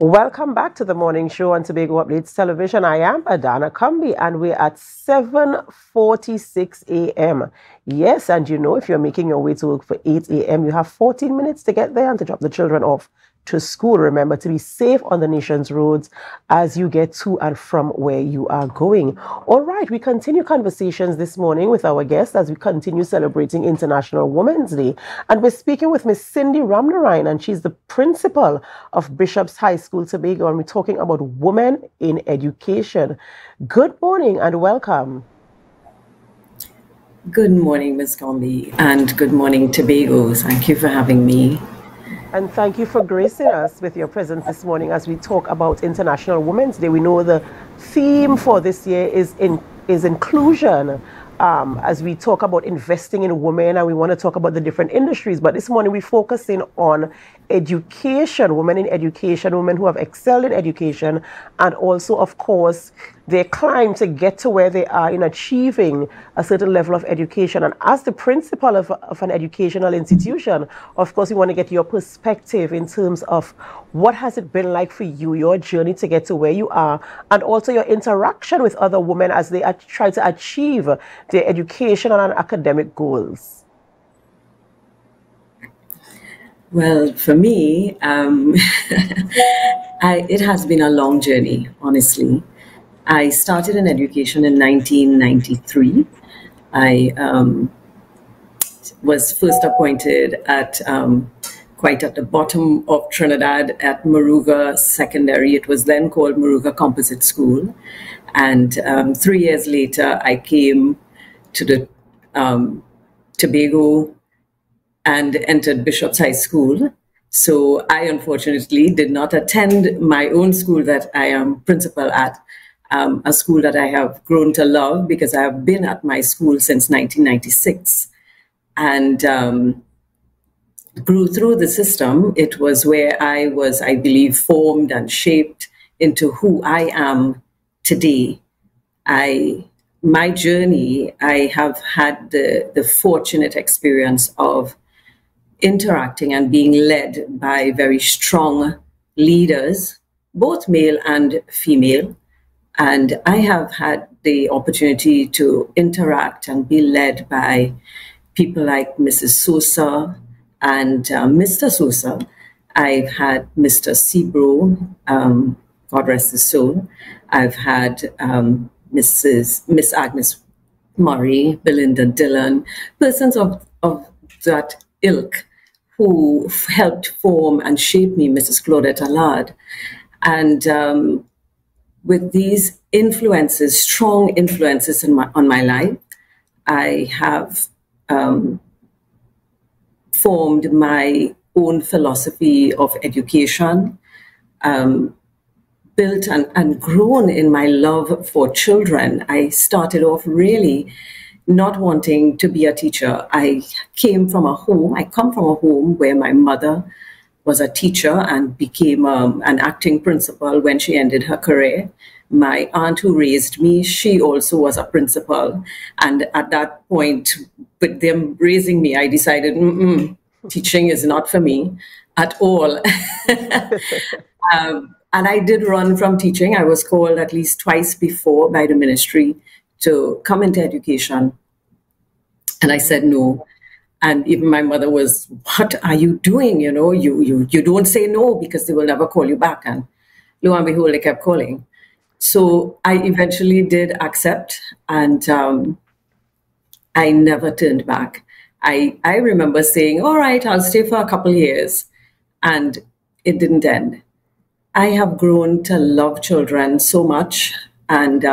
Welcome back to the morning show on Tobago Updates Television. I am Adanna Combie and we're at 7:46 a.m. Yes, and you know, if you're making your way to work for 8 a.m., you have 14 minutes to get there and to drop the children off to school. Remember to be safe on the nation's roads as you get to and from where you are going. All right, we continue conversations this morning with our guests as we continue celebrating International Women's Day. And we're speaking with Miss Cindy Ramnarine, and she's the principal of Bishop's High School, Tobago, and we're talking about women in education. Good morning and welcome. Good morning, Ms. Combie, and good morning, Tobago. Thank you for having me. And thank you for gracing us with your presence this morning as we talk about International Women's Day. We know the theme for this year is inclusion. As we talk about investing in women, and we want to talk about the different industries. But this morning we're focusing on education, women in education, women who have excelled in education, and also, of course, their climb to get to where they are in achieving a certain level of education. And as the principal of an educational institution, of course, we want to get your perspective in terms of what has it been like for you, your journey to get to where you are, and also your interaction with other women as they try to achieve their educational and academic goals. Well, for me, it has been a long journey, honestly. I started in education in 1993. I was first appointed at quite at the bottom of Trinidad at Moruga Secondary. It was then called Moruga Composite School. And 3 years later, I came to the Tobago and entered Bishop's High School. So I unfortunately did not attend my own school that I am principal at, a school that I have grown to love because I have been at my school since 1996 and grew through the system. It was where I was, I believe, formed and shaped into who I am today. My journey, I have had the fortunate experience of interacting and being led by very strong leaders, both male and female. And I have had the opportunity to interact and be led by people like Mrs. Sosa and Mr. Sosa. I've had Mr. Sebro, God rest his soul. I've had Miss Agnes Murray, Belinda Dillon, persons of that ilk who helped form and shape me, Mrs. Claudette Allard. And with these influences, strong influences on my life, I have formed my own philosophy of education, built and grown in my love for children. I started off really not wanting to be a teacher. I come from a home where my mother was a teacher and became an acting principal when she ended her career. My aunt who raised me, she also was a principal. And at that point, with them raising me, I decided, teaching is not for me at all. And I did run from teaching. I was called at least twice before by the ministry to come into education. And I said no. And even my mother was, what are you doing? You know, you don't say no because they will never call you back. And lo and behold, they kept calling. So I eventually did accept, and I never turned back. I remember saying, all right, I'll stay for a couple of years. And it didn't end. I have grown to love children so much. And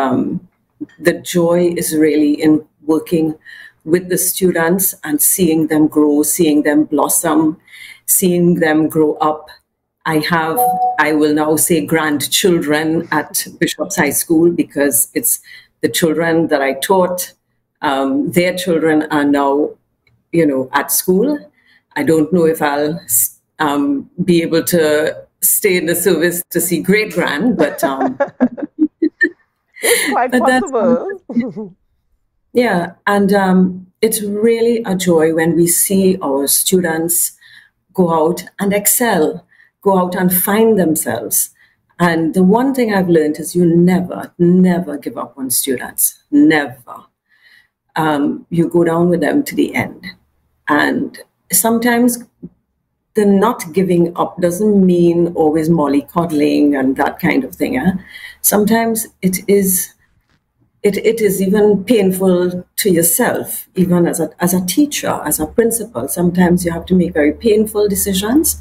the joy is really in working with the students and seeing them grow, seeing them blossom, seeing them grow up. I will now say grandchildren at Bishop's High School because it's the children that I taught. Their children are now, at school. I don't know if I'll be able to stay in the service to see great grand, but it's quite possible. Yeah, and it's really a joy when we see our students go out and excel, go out and find themselves. And the one thing I've learned is you never, never give up on students. Never. You go down with them to the end. And sometimes the not giving up doesn't mean always mollycoddling and that kind of thing. Sometimes it is even painful to yourself, even as a teacher, as a principal. Sometimes you have to make very painful decisions,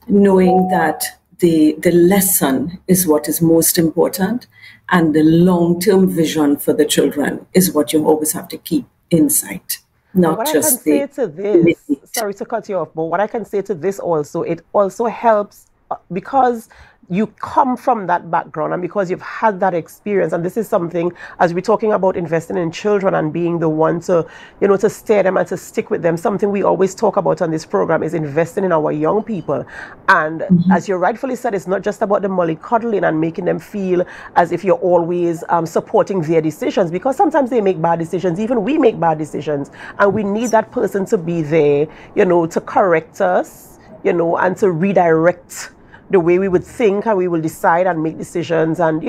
knowing that the lesson is what is most important, and the long-term vision for the children is what you always have to keep in sight, not What I can just say the to this, sorry to cut you off, but what I can say to this also, it also helps because you come from that background and because you've had that experience. And this is something, as we're talking about investing in children and being the one to, to steer them and to stick with them, something we always talk about on this program is investing in our young people. And as you rightfully said, it's not just about the mollycoddling and making them feel as if you're always supporting their decisions, because sometimes they make bad decisions. Even we make bad decisions. And we need that person to be there, to correct us, and to redirect the way we would think, and we will decide and make decisions. And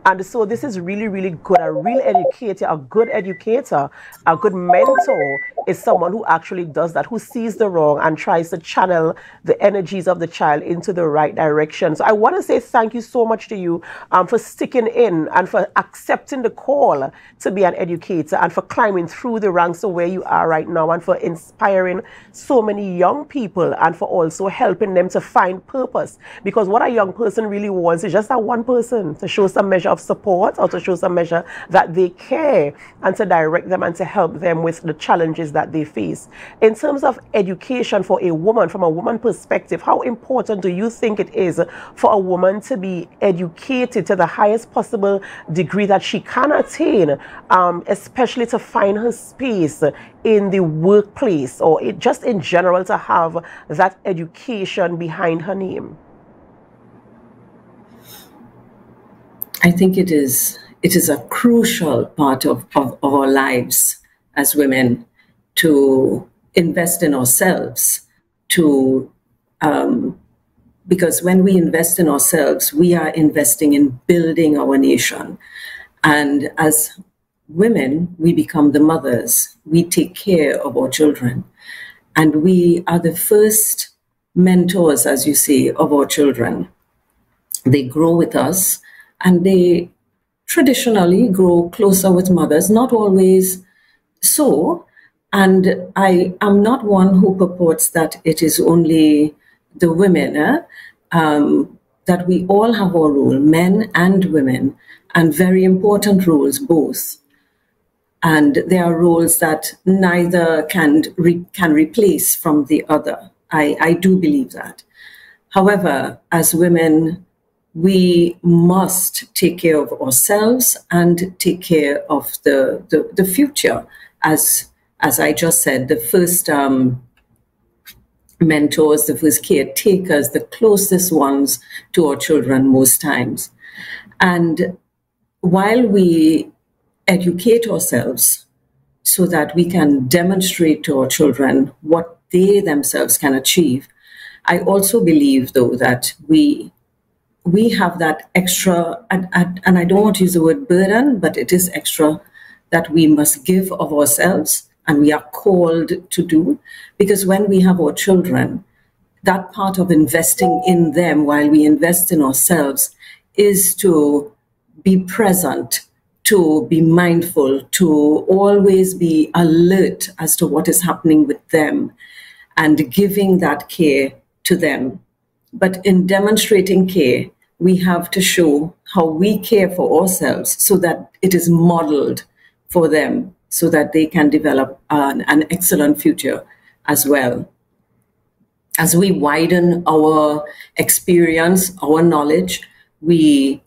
and so this is really, really good. A real educator, a good educator, a good mentor is someone who actually does that, who sees the wrong and tries to channel the energies of the child into the right direction. So I want to say thank you so much to you for sticking in and for accepting the call to be an educator and for climbing through the ranks of where you are right now, and for inspiring so many young people, and for also helping them to find purpose. Because what a young person really wants is just that one person to show some measure of support, or to show some measure that they care, and to direct them and to help them with the challenges that they face. In terms of education for a woman, from a woman perspective, how important do you think it is for a woman to be educated to the highest possible degree that she can attain, especially to find her space in the workplace, or just in general to have that education behind her name? I think it is a crucial part of our lives as women to invest in ourselves, because when we invest in ourselves, we are investing in building our nation. And as women, we become the mothers. We take care of our children. And we are the first mentors, as you say, of our children. They grow with us, and they traditionally grow closer with mothers, not always so. And I am not one who purports that it is only the women, that we all have our role, men and women, and very important roles both. And there are roles that neither can replace from the other. I do believe that. However, as women, we must take care of ourselves and take care of the future. As I just said, the first mentors, the first caretakers, the closest ones to our children most times. And while we educate ourselves so that we can demonstrate to our children what they themselves can achieve, I also believe, though, that we have that extra, and I don't want to use the word burden, but it is extra, that we must give of ourselves, and we are called to do. Because when we have our children, that part of investing in them while we invest in ourselves is to be present, to be mindful, to always be alert as to what is happening with them, and giving that care to them. But in demonstrating care, we have to show how we care for ourselves so that it is modeled for them, so that they can develop an excellent future as well. As we widen our experience, our knowledge, we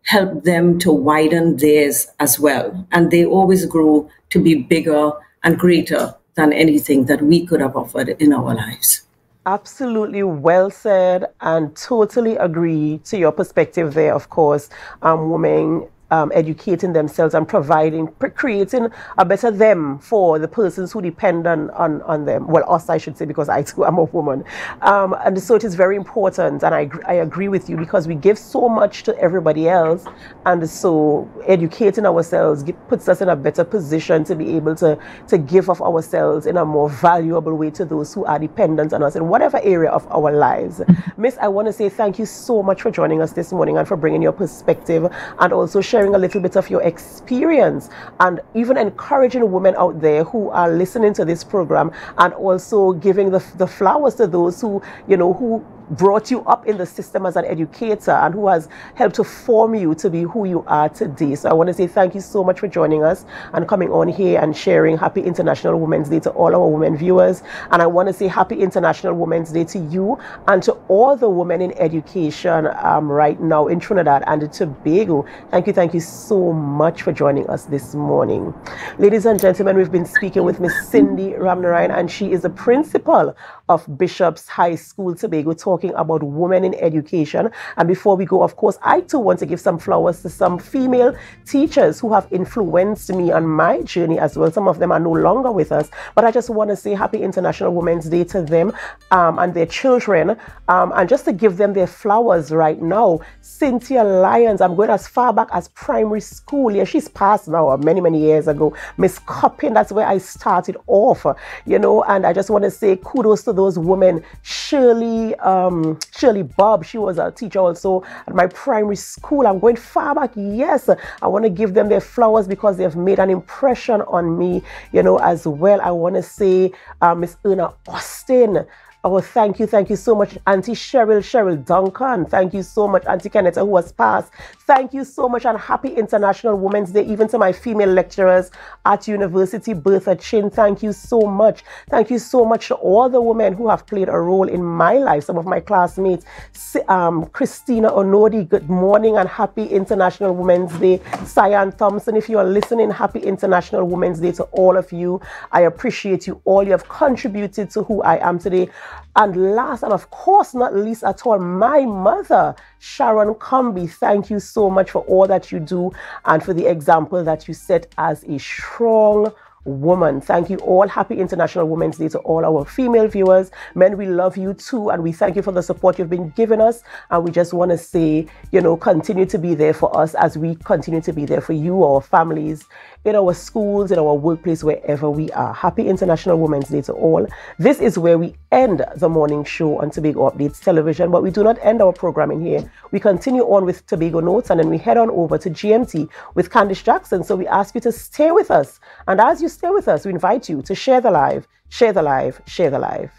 help them to widen theirs as well. And they always grow to be bigger and greater than anything that we could have offered in our lives. Absolutely well said, and totally agree to your perspective there. Of course, women educating themselves and creating a better them for the persons who depend on them. Well, us, I should say, because I too am a woman. And so it is very important, and I agree with you, because we give so much to everybody else, and so educating ourselves puts us in a better position to be able to give of ourselves in a more valuable way to those who are dependent on us in whatever area of our lives. Miss, I want to say thank you so much for joining us this morning and for bringing your perspective, and also sharing a little bit of your experience, and even encouraging women out there who are listening to this program, and also giving the flowers to those who, who brought you up in the system as an educator and who has helped to form you to be who you are today. So I want to say thank you so much for joining us and coming on here and sharing Happy International Women's Day to all our women viewers. And I want to say Happy International Women's Day to you and to all the women in education right now in Trinidad and Tobago. Thank you so much for joining us this morning. Ladies and gentlemen, we've been speaking with Miss Cindy Ramnarine, and she is the principal of Bishop's High School, Tobago, talking about women in education. And before we go, of course, I too want to give some flowers to some female teachers who have influenced me on my journey as well. Some of them are no longer with us, but I just want to say Happy International Women's Day to them and their children. And just to give them their flowers right now, Cynthia Lyons, I'm going as far back as primary school. Yeah, she's passed now many years ago. Miss Coppin, that's where I started off, and I just want to say kudos to those women. Shirley Bob, she was a teacher also at my primary school. I'm going far back. Yes, I want to give them their flowers because they've made an impression on me, as well. I want to say Miss Erna Austin. Oh, thank you so much, Auntie Cheryl Duncan. Thank you so much, Auntie Kenneth, who has passed. Thank you so much, and Happy International Women's Day, even to my female lecturers at university, Bertha Chin. Thank you so much. Thank you so much to all the women who have played a role in my life. Some of my classmates, Christina Onodi, good morning and Happy International Women's Day. Cyan Thompson, if you are listening, Happy International Women's Day to all of you. I appreciate you all. You have contributed to who I am today. And last, and of course not least at all, my mother, Adanna Combie. Thank you so much for all that you do and for the example that you set as a strong woman. Thank you all. Happy International Women's Day to all our female viewers. Men, we love you too, and we thank you for the support you've been giving us. And we just want to say, continue to be there for us as we continue to be there for you, our families, in our schools, in our workplace, wherever we are. Happy International Women's Day to all. This is where we end the morning show on Tobago Updates Television, but we do not end our programming here. We continue on with Tobago Notes, and then we head on over to GMT with Candice Jackson. So we ask you to stay with us. And as you stay with us, we invite you to share the live, share the live, share the live.